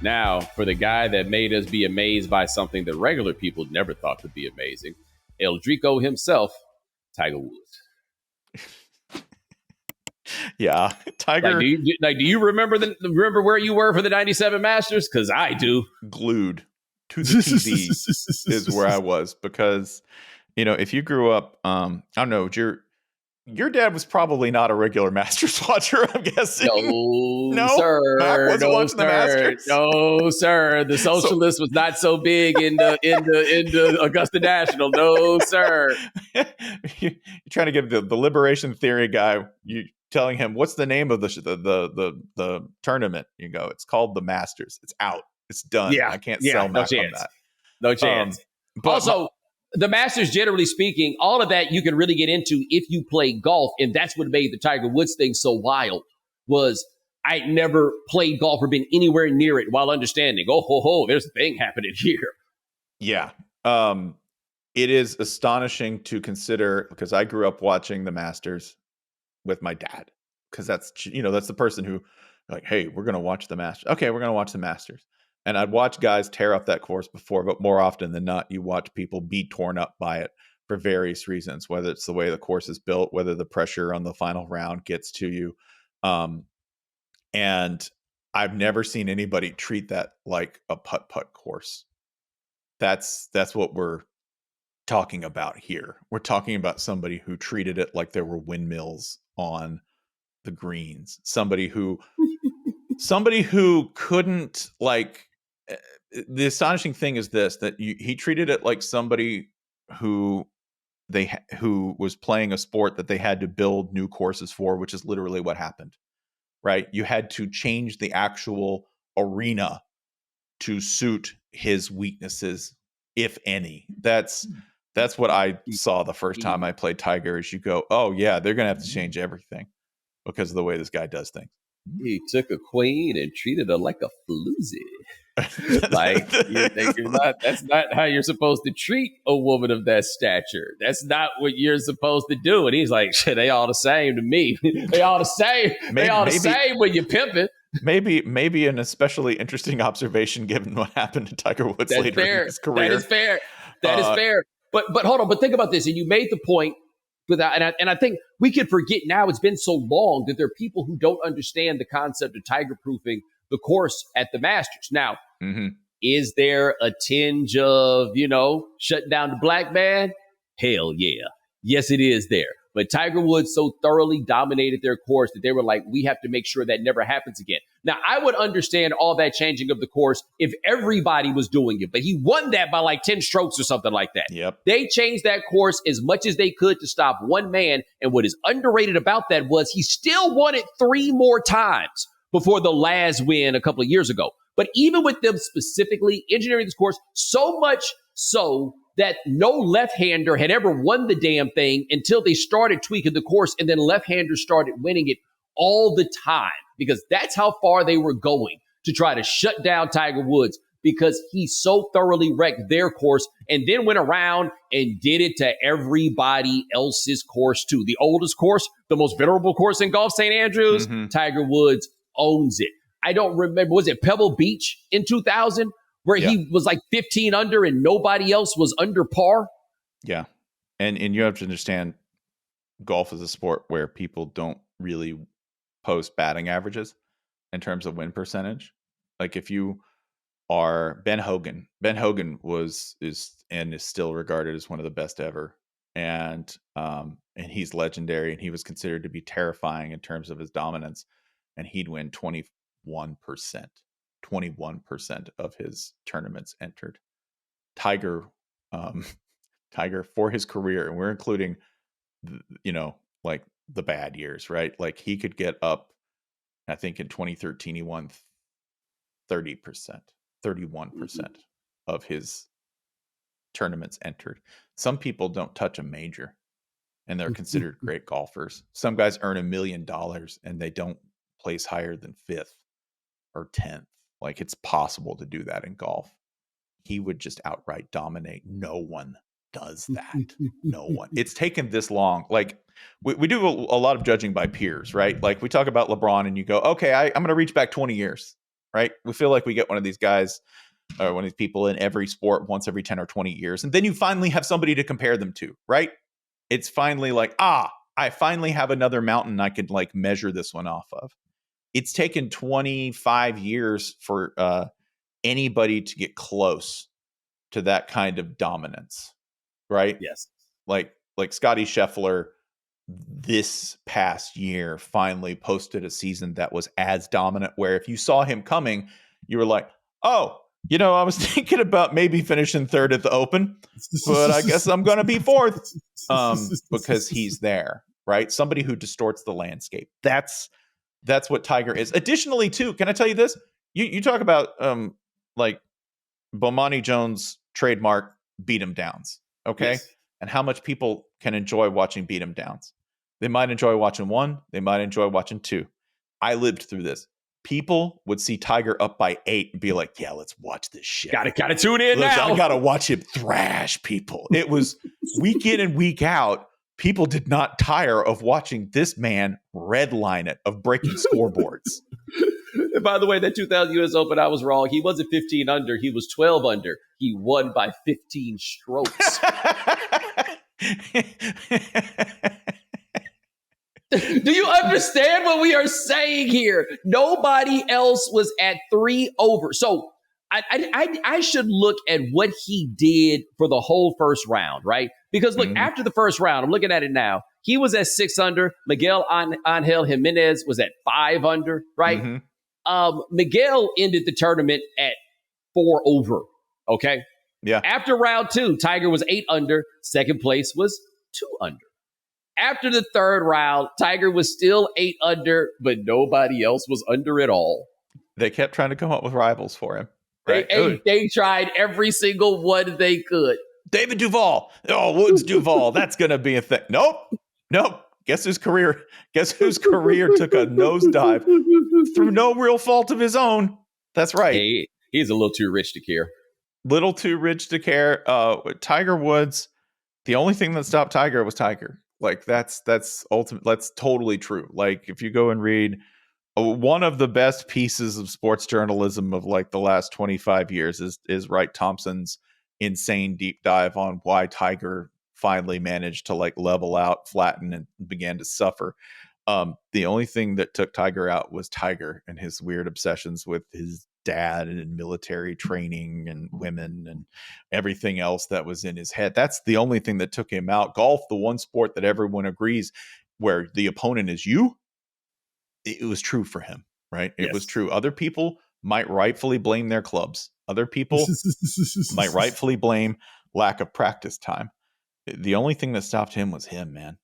Now, for the guy that made us be amazed by something that regular people never thought could be amazing, El Drico himself, Tiger Woods. Yeah, Tiger. Do you remember where you were for the '97 Masters? Because I do. Glued to the TV is where I was, because if you grew up, I don't know, your dad was probably not a regular Masters watcher, I'm guessing. No, Sir. Mac wasn't watching the Masters. No, sir. The socialist was not so big in the Augusta National. No, sir. You're trying to give the liberation theory guy, you telling him what's the name of the tournament. You go, it's called the Masters. It's out. It's done. Yeah, I can't sell Mac on that. No chance. But also, the Masters, generally speaking, all of that you can really get into if you play golf, and that's what made the Tiger Woods thing so wild. Was I never played golf or been anywhere near it while understanding, there's a thing happening here. Yeah. It is astonishing to consider, because I grew up watching the Masters with my dad, because that's the person who, like, hey, we're going to watch the Masters. Okay, we're going to watch the Masters. And I'd watch guys tear up that course before, but more often than not, you watch people be torn up by it for various reasons, whether it's the way the course is built, whether the pressure on the final round gets to you. And I've never seen anybody treat that like a putt-putt course. That's what we're talking about here. We're talking about somebody who treated it like there were windmills on the greens. Somebody who couldn't, like, the astonishing thing is this, that he treated it like somebody who was playing a sport that they had to build new courses for, which is literally what happened, right? You had to change the actual arena to suit his weaknesses, if any. That's what I saw the first time I played Tiger, is you go, oh yeah, they're going to have to change everything because of the way this guy does things. He took a queen and treated her like a floozy. Like, that's not how you're supposed to treat a woman of that stature. That's not what you're supposed to do. And he's like, shit, they all the same to me. They all the same. The same when you're pimping. Maybe an especially interesting observation given what happened to Tiger Woods later in his career. That is fair. That is fair. But hold on. But think about this. And you made the point. And I think we can forget now, it's been so long, that there are people who don't understand the concept of tiger proofing the course at the Masters. Now, is there a tinge of, shutting down the black man? Hell yeah. Yes, it is there. But Tiger Woods so thoroughly dominated their course that they were like, we have to make sure that never happens again. Now, I would understand all that changing of the course if everybody was doing it, but he won that by like 10 strokes or something like that. Yep. They changed that course as much as they could to stop one man. And what is underrated about that was he still won it 3 more times before the last win a couple of years ago. But even with them specifically engineering this course, so much so that no left-hander had ever won the damn thing until they started tweaking the course, and then left-handers started winning it all the time, because that's how far they were going to try to shut down Tiger Woods, because he so thoroughly wrecked their course and then went around and did it to everybody else's course too. The oldest course, the most venerable course in golf, St. Andrews, Tiger Woods owns it. I don't remember, was it Pebble Beach in 2000? Where he was like 15 under and nobody else was under par. Yeah. And you have to understand, golf is a sport where people don't really post batting averages in terms of win percentage. Like, if you are Ben Hogan is still regarded as one of the best ever. And he's legendary, and he was considered to be terrifying in terms of his dominance. And he'd win 21% of his tournaments entered. Tiger for his career, and we're including, like the bad years, right? Like, he could get up, I think in 2013, he won 31% of his tournaments entered. Some people don't touch a major, and they're considered great golfers. Some guys earn $1 million and they don't place higher than 5th or 10th. Like, it's possible to do that in golf. He would just outright dominate. No one does that. No one. It's taken this long. Like, we do a lot of judging by peers, right? Like, we talk about LeBron and you go, okay, I'm going to reach back 20 years. right? We feel like we get one of these guys or one of these people in every sport once every 10 or 20 years. And then you finally have somebody to compare them to, right? It's finally like, I finally have another mountain I could like measure this one off of. It's taken 25 years for anybody to get close to that kind of dominance, right? Yes. Like Scotty Scheffler this past year finally posted a season that was as dominant, where if you saw him coming, you were like, oh, I was thinking about maybe finishing third at the Open, but I guess I'm going to be fourth, because he's there, right? Somebody who distorts the landscape. That's what Tiger is. Additionally, too, can I tell you this? You talk about like Bomani Jones' trademark beat him downs, okay? Yes. And how much people can enjoy watching beat him downs. They might enjoy watching one. They might enjoy watching two. I lived through this. People would see Tiger up by 8 and be like, yeah, let's watch this shit. Gotta tune in now. I gotta watch him thrash people. It was week in and week out. People did not tire of watching this man redline it, of breaking scoreboards. And by the way, that 2000 U.S. Open, I was wrong. He wasn't 15 under. He was 12 under. He won by 15 strokes. Do you understand what we are saying here? Nobody else was at 3 over. So I should look at what he did for the whole first round, right? Because look, after the first round, I'm looking at it now. He was at 6 under. Miguel Angel Jimenez was at 5 under, right? Mm-hmm. Miguel ended the tournament at 4 over. Okay. Yeah. After round 2, Tiger was 8 under. Second place was 2 under. After the third round, Tiger was still 8 under, but nobody else was under at all. They kept trying to come up with rivals for him. Right? They tried every single one they could. David Duval. Oh, Woods Duval. That's going to be a thing. Nope. Guess whose career took a nosedive through no real fault of his own. That's right. Hey, he's a little too rich to care. Little too rich to care. Tiger Woods, the only thing that stopped Tiger was Tiger. Like that's ultimate. That's totally true. Like if you go and read one of the best pieces of sports journalism of like the last 25 years is Wright Thompson's insane deep dive on why Tiger finally managed to like level out, flatten, and began to suffer. The only thing that took Tiger out was Tiger and his weird obsessions with his dad and military training and women and everything else that was in his head. That's the only thing that took him out. Golf, the one sport that everyone agrees where the opponent is you, it was true for him, right? It was true. Other people might rightfully blame their clubs. Other people might rightfully blame lack of practice time. The only thing that stopped him was him, man.